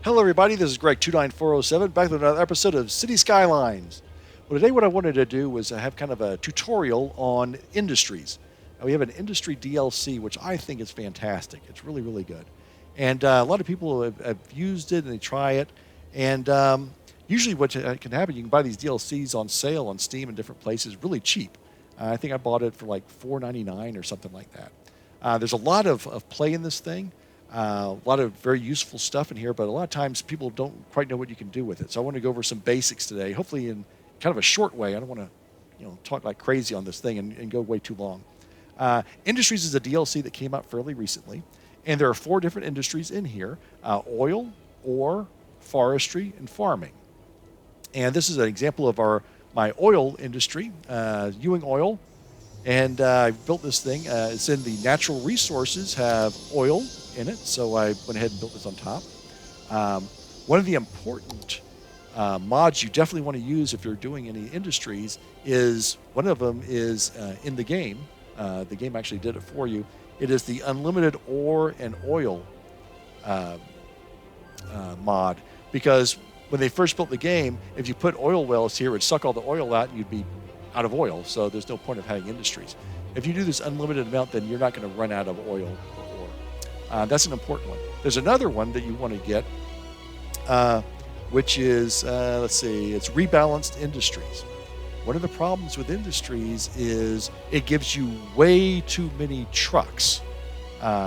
Hello, everybody. This is Greg29407, back with another episode of City Skylines. Well, today what I wanted to do was have kind of a tutorial on industries. We have an industry DLC, which I think is fantastic. It's really, really good. And a lot of people have used it and they try it. And usually what can happen, you can buy these DLCs on sale on Steam and different places really cheap. I think I bought it for like $4.99 or something like that. There's a lot of play in this thing. A lot of very useful stuff in here, but a lot of times people don't quite know what you can do with it. So I want to go over some basics today, hopefully in kind of a short way. I don't want to, talk like crazy on this thing and go way too long. Industries is a DLC that came out fairly recently, and there are 4 different industries in here: oil, ore, forestry, and farming. And this is an example of my oil industry, Ewing Oil. And I built this thing. It's in the natural resources have oil in it, so I went ahead and built this on top. One of the important mods you definitely want to use if you're doing any industries is one of them is in the game. The game actually did it for you. It is the unlimited ore and oil mod, because when they first built the game, if you put oil wells here, it would suck all the oil out and you'd be out of oil, so there's no point of having industries. If you do this unlimited amount, then you're not going to run out of oil or ore. That's an important one. There's another one that you want to get, which is, it's rebalanced industries. One of the problems with industries is it gives you way too many trucks,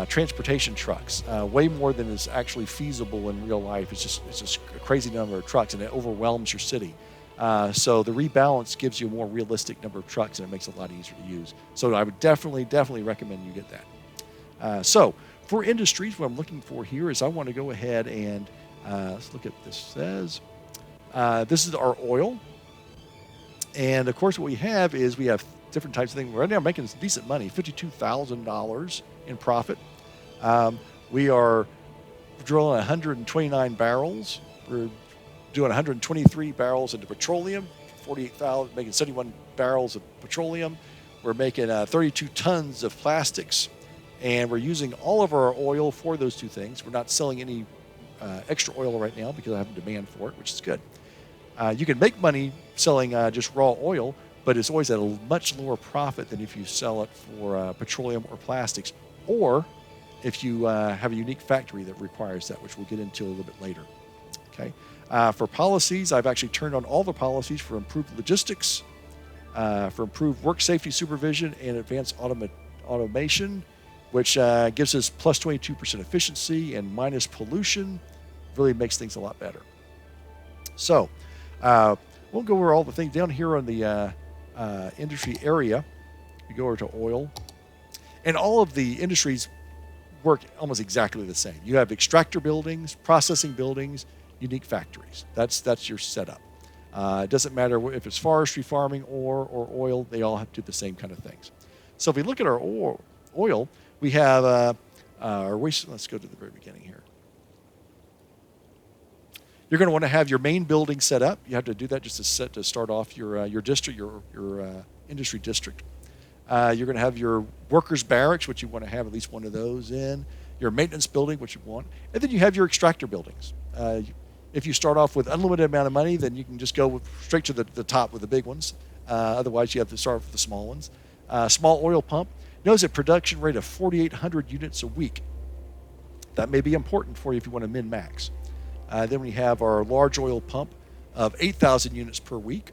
transportation trucks, way more than is actually feasible in real life. It's just a crazy number of trucks, and it overwhelms your city. So the rebalance gives you a more realistic number of trucks, and it makes it a lot easier to use. So I would definitely recommend you get that. So for industries, what I'm looking for here is I want to go ahead and let's look at what this says. This is our oil. And of course, what we have is we have different types of things. Right now, I'm making some decent money, $52,000 in profit. We are drilling 129 barrels. We're doing 123 barrels into petroleum, 48,000, making 71 barrels of petroleum. We're making 32 tons of plastics, and we're using all of our oil for those two things. We're not selling any extra oil right now because I have a demand for it, which is good. You can make money selling just raw oil, but it's always at a much lower profit than if you sell it for petroleum or plastics, or if you have a unique factory that requires that, which we'll get into a little bit later. Okay. For policies, I've actually turned on all the policies for improved logistics, for improved work safety supervision, and advanced automation, which gives us plus 22% efficiency and minus pollution. Really makes things a lot better. So we'll go over all the things down here on the industry area. We go over to oil. And all of the industries work almost exactly the same. You have extractor buildings, processing buildings, unique factories. That's your setup. It doesn't matter if it's forestry, farming, or oil. They all have to do the same kind of things. So if we look at our oil, we have our waste. Let's go to the very beginning here. You're going to want to have your main building set up. You have to do that just to start off your district, your industry district. You're going to have your workers' barracks, which you want to have at least one of those in. Your maintenance building, which you want, and then you have your extractor buildings. If you start off with unlimited amount of money, then you can just go straight to the top with the big ones. Otherwise, you have to start with the small ones. Small oil pump. Notice a production rate of 4,800 units a week. That may be important for you if you want to min-max. Then we have our large oil pump of 8,000 units per week.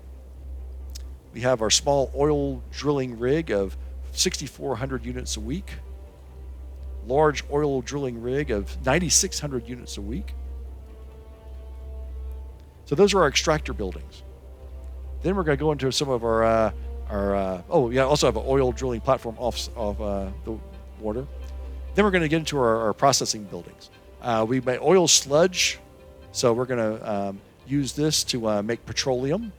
We have our small oil drilling rig of 6,400 units a week. Large oil drilling rig of 9,600 units a week. So those are our extractor buildings. Then we're going to go into some of our also have an oil drilling platform off the water. Then we're going to get into our processing buildings. We make oil sludge, so we're going to use this to make petroleum.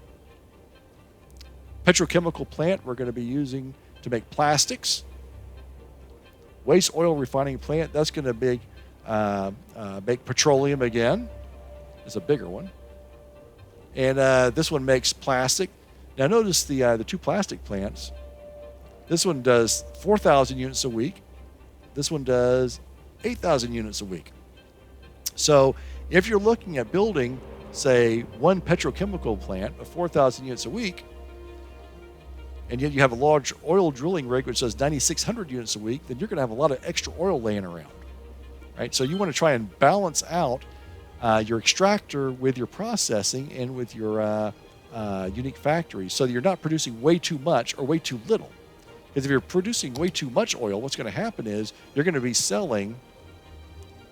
Petrochemical plant we're going to be using to make plastics. Waste oil refining plant, that's going to make petroleum again. It's a bigger one. And this one makes plastic. Now notice the two plastic plants. This one does 4,000 units a week. This one does 8,000 units a week. So If you're looking at building, say, one petrochemical plant of 4,000 units a week, and yet you have a large oil drilling rig which does 9,600 units a week, then you're going to have a lot of extra oil laying around, right? So you want to try and balance out your extractor with your processing and with your unique factories, so that you're not producing way too much or way too little. Because if you're producing way too much oil, what's going to happen is you're going to be selling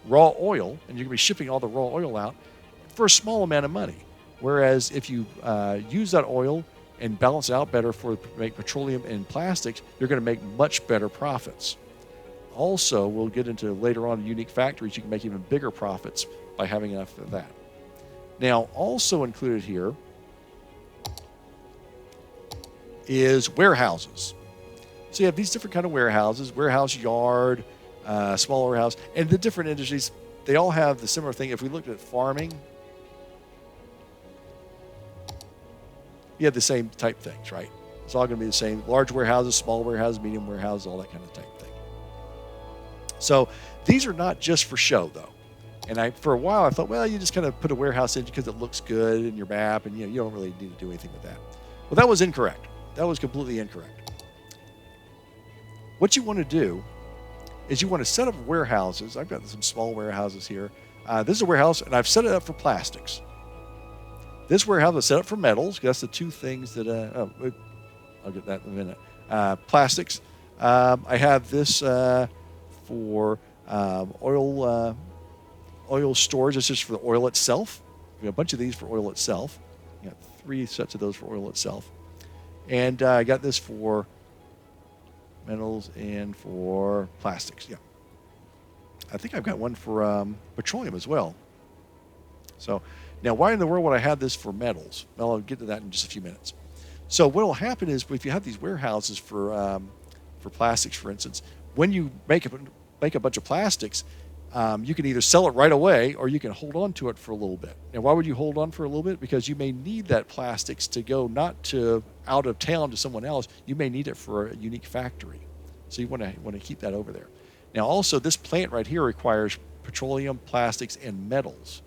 raw oil, and you're going to be shipping all the raw oil out for a small amount of money. Whereas if you use that oil and balance it out better for make petroleum and plastics, you're going to make much better profits. Also, we'll get into later on unique factories, you can make even bigger profits by having enough of that. Now, also included here is warehouses. So you have these different kind of warehouses, warehouse yard, small warehouse, and the different industries, they all have the similar thing. If we looked at farming, you have the same type things, right? It's all going to be the same. Large warehouses, small warehouses, medium warehouses, all that kind of type thing. So these are not just for show, though. And for a while, I thought, well, you just kind of put a warehouse in because it looks good in your map, and you don't really need to do anything with that. Well, that was incorrect. That was completely incorrect. What you want to do is you want to set up warehouses. I've got some small warehouses here. This is a warehouse, and I've set it up for plastics. This warehouse is set up for metals. That's the two things that, I'll get that in a minute. Plastics. I have this for oil storage. This is for the oil itself. We have a bunch of these for oil itself. You got 3 sets of those for oil itself. And I got this for metals and for plastics. Yeah. I think I've got one for petroleum as well. So now, why in the world would I have this for metals? Well, I'll get to that in just a few minutes. So what will happen is, if you have these warehouses for plastics, for instance, when you make a bunch of plastics, you can either sell it right away or you can hold on to it for a little bit. And why would you hold on for a little bit? Because you may need that plastics to go not to out of town to someone else. You may need it for a unique factory. So you want to keep that over there. Now, also, this plant right here requires petroleum, plastics, and metals.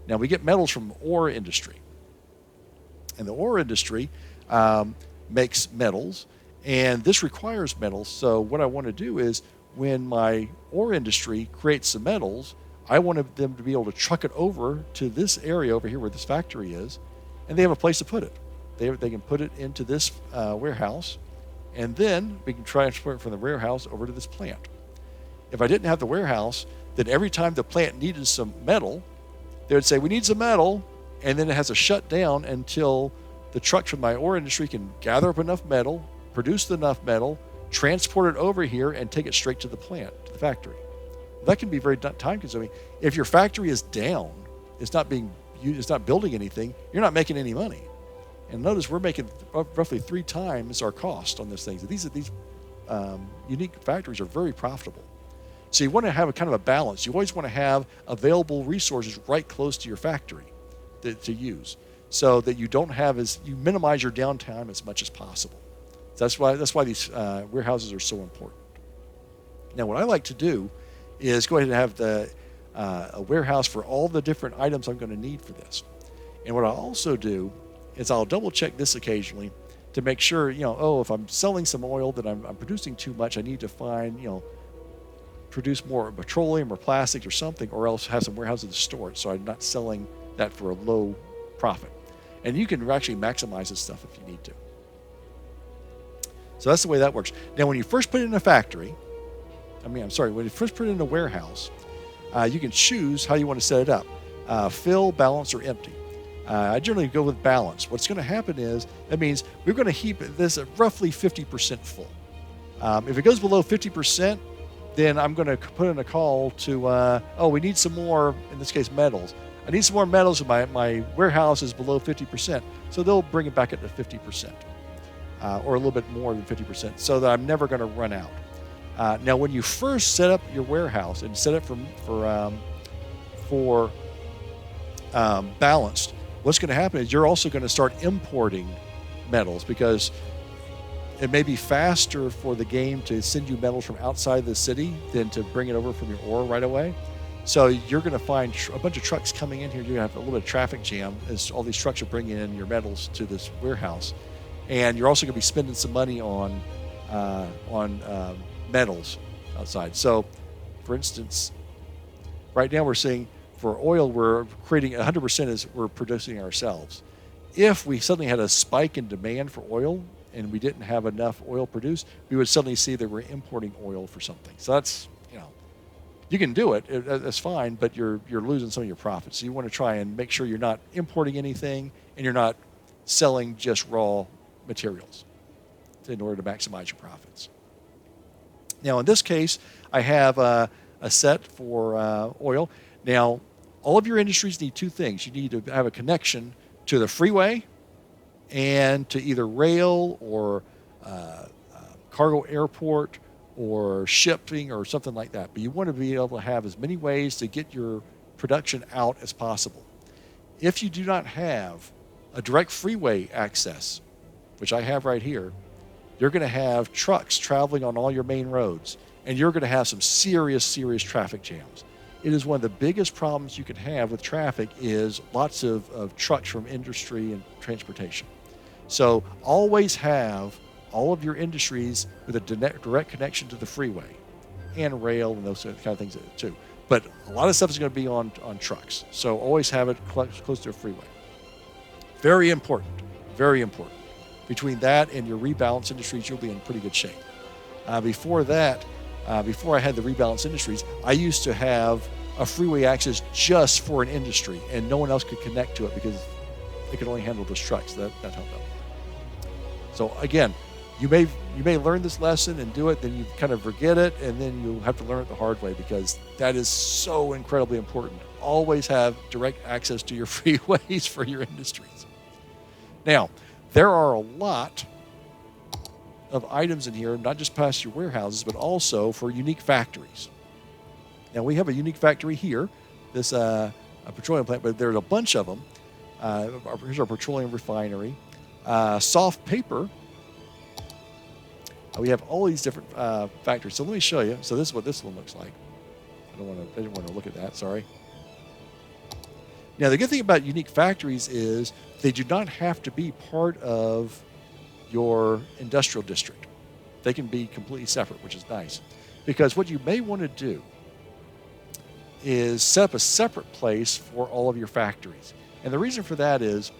Now, we get metals from ore industry. And the ore industry makes metals, and this requires metals. So what I want to do is, when my ore industry creates the metals, I want them to be able to truck it over to this area over here where this factory is, and they have a place to put it. They can put it into this warehouse, and then we can transfer it from the warehouse over to this plant. If I didn't have the warehouse, then every time the plant needed some metal, they would say, we need some metal, and then it has to shut down until the trucks from my ore industry can gather up enough metal, produce enough metal, transport it over here, and take it straight to the plant, to the factory. That can be very time consuming. If your factory is down, it's not building anything, you're not making any money. And notice we're making roughly 3 times our cost on this thing. So these unique factories are very profitable. So you want to have a kind of a balance. You always want to have available resources right close to your factory to use, so that you minimize your downtime as much as possible. So that's why these warehouses are so important. Now, what I like to do is go ahead and have a warehouse for all the different items I'm going to need for this. And what I'll also do is I'll double check this occasionally to make sure, if I'm selling some oil that I'm producing too much, I need to find, produce more petroleum or plastics or something, or else have some warehouses to store it, so I'm not selling that for a low profit. And you can actually maximize this stuff if you need to. So that's the way that works. Now, when you first put it in a factory, when you first put it in a warehouse, you can choose how you want to set it up: fill, balance, or empty. I generally go with balance. What's going to happen is, that means we're going to keep this at roughly 50% full. If it goes below 50%, then I'm going to put in a call to, we need some more, in this case, metals. I need some more metals, and my warehouse is below 50%. So they'll bring it back up to 50%, or a little bit more than 50%, so that I'm never going to run out. Now, when you first set up your warehouse and set it for balanced, what's going to happen is you're also going to start importing metals, because it may be faster for the game to send you metals from outside the city than to bring it over from your ore right away. So you're going to find a bunch of trucks coming in here. You're going to have a little bit of traffic jam as all these trucks are bringing in your metals to this warehouse, and you're also going to be spending some money on metals outside. So, for instance, right now we're seeing for oil we're creating 100% is we're producing ourselves. If we suddenly had a spike in demand for oil and we didn't have enough oil produced, we would suddenly see that we're importing oil for something. So that's, you can do it, that's fine, but you're losing some of your profits. So you want to try and make sure you're not importing anything and you're not selling just raw materials in order to maximize your profits. Now in this case, I have a set for oil. Now, all of your industries need two things. You need to have a connection to the freeway and to either rail or cargo airport or shipping or something like that. But you want to be able to have as many ways to get your production out as possible. If you do not have a direct freeway access, which I have right here, you're going to have trucks traveling on all your main roads, and you're going to have some serious traffic jams. It is one of the biggest problems you can have with traffic is lots of trucks from industry and transportation. So always have all of your industries with a direct connection to the freeway and rail and those kind of things too. But a lot of stuff is going to be on trucks. So always have it close to a freeway. Very important, very important. Between that and your rebalance industries, you'll be in pretty good shape. Before that, before I had the rebalance industries, I used to have a freeway access just for an industry and no one else could connect to it because they could only handle those trucks. That helped out. So again, you may learn this lesson and do it, then you kind of forget it, and then you'll have to learn it the hard way because that is so incredibly important. Always have direct access to your freeways for your industries. Now, there are a lot of items in here, not just past your warehouses, but also for unique factories. Now, we have a unique factory here, this a petroleum plant, but there's a bunch of them. Here's our petroleum refinery. Soft paper. We have all these different factories. So let me show you. So this is what this one looks like. I didn't want to look at that. Sorry. Now the good thing about unique factories is they do not have to be part of your industrial district. They can be completely separate, which is nice. Because what you may want to do is set up a separate place for all of your factories. And the reason for that is,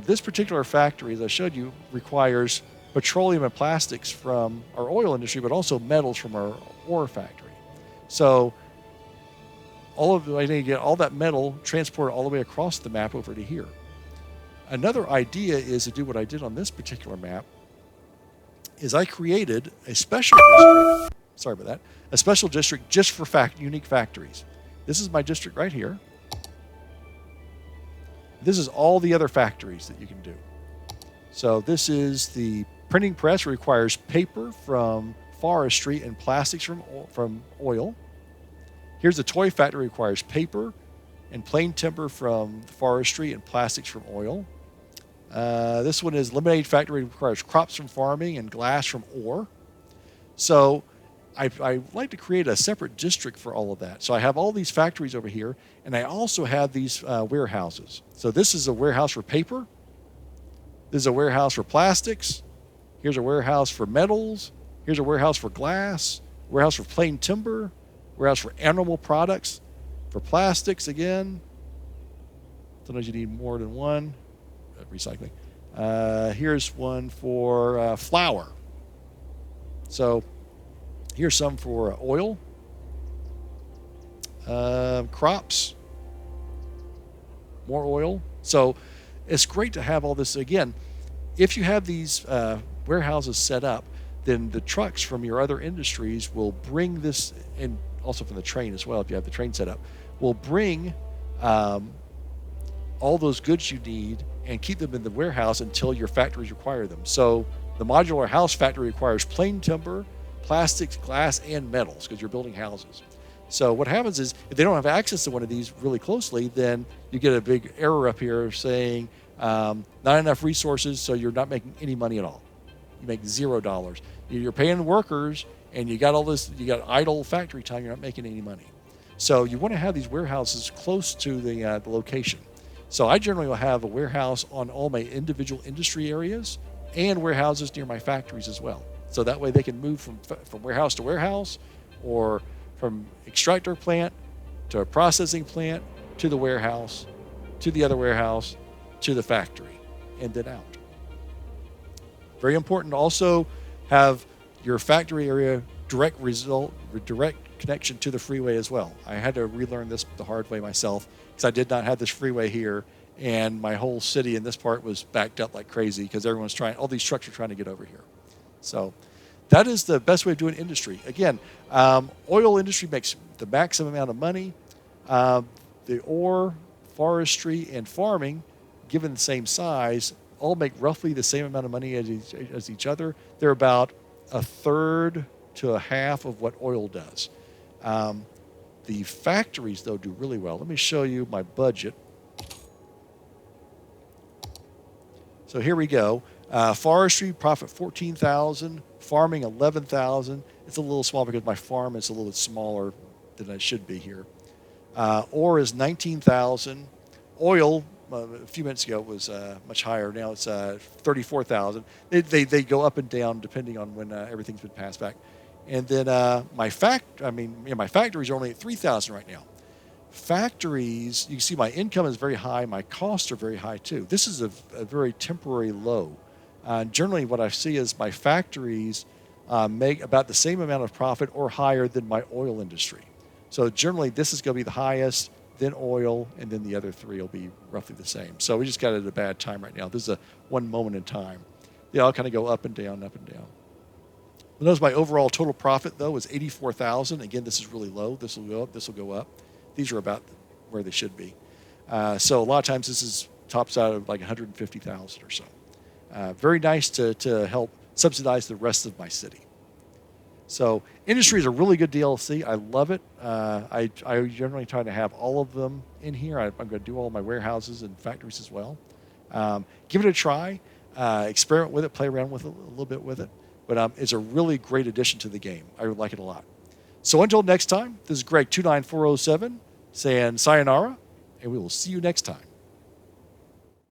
this particular factory, as I showed you, requires petroleum and plastics from our oil industry, but also metals from our ore factory. So I need to get all that metal transported all the way across the map over to here. Another idea is to do what I did on this particular map, is I created a special district, sorry about that, a special district just for unique factories. This is my district right here. This is all the other factories that you can do. So this is the printing press, requires paper from forestry and plastics from oil. Here's the toy factory, requires paper and plain timber from forestry and plastics from oil. This one is lemonade factory, requires crops from farming and glass from ore. So I like to create a separate district for all of that. So I have all these factories over here, and I also have these warehouses. So this is a warehouse for paper. This is a warehouse for plastics. Here's a warehouse for metals. Here's a warehouse for glass. Warehouse for plain timber. Warehouse for animal products. For plastics again. Sometimes you need more than one. Recycling. Here's one for flour. So here's some for oil. Crops. More oil. So it's great to have all this. Again, if you have these warehouses set up, then the trucks from your other industries will bring this, and also from the train as well, if you have the train set up, will bring all those goods you need and keep them in the warehouse until your factories require them. So the modular house factory requires plain timber, plastics, glass, and metals because you're building houses. So what happens is if they don't have access to one of these really closely, then you get a big error up here saying not enough resources, so you're not making any money at all. You make $0. You're paying workers, and you got all this, you got idle factory time, you're not making any money. So you want to have these warehouses close to the location. So I generally will have a warehouse on all my individual industry areas and warehouses near my factories as well. So that way they can move from warehouse to warehouse, or from extractor plant to a processing plant to the warehouse, to the other warehouse, to the factory, and then out. Very important to also have your factory area direct connection to the freeway as well. I had to relearn this the hard way myself because I did not have this freeway here, and my whole city in this part was backed up like crazy because all these trucks are trying to get over here. So that is the best way of doing industry. Again, oil industry makes the maximum amount of money. The ore, forestry, and farming, given the same size, all make roughly the same amount of money as each other. They're about a third to a half of what oil does. The factories, though, do really well. Let me show you my budget. So here we go. Forestry, profit $14,000. Farming, $11,000. It's a little small because my farm is a little bit smaller than it should be here. Ore is $19,000. Oil, a few minutes ago, was much higher. Now it's $34,000. They go up and down depending on when everything's been passed back. And then my factories are only at $3,000 right now. Factories, you can see my income is very high. My costs are very high too. This is a very temporary low. Generally, what I see is my factories make about the same amount of profit or higher than my oil industry. So generally, this is going to be the highest, then oil, and then the other three will be roughly the same. So we just got it at a bad time right now. This is a one moment in time. They all kind of go up and down, up and down. Notice my overall total profit, though, is $84,000. Again, this is really low. This will go up. This will go up. These are about where they should be. So a lot of times this tops out of like $150,000 or so. Very nice to help subsidize the rest of my city. So industry is a really good DLC. I love it. I generally try to have all of them in here. I'm going to do all my warehouses and factories as well. Give it a try. Experiment with it. Play around with it a little bit with it. But it's a really great addition to the game. I would like it a lot. So until next time, this is Greg 29407 saying sayonara, and we will see you next time.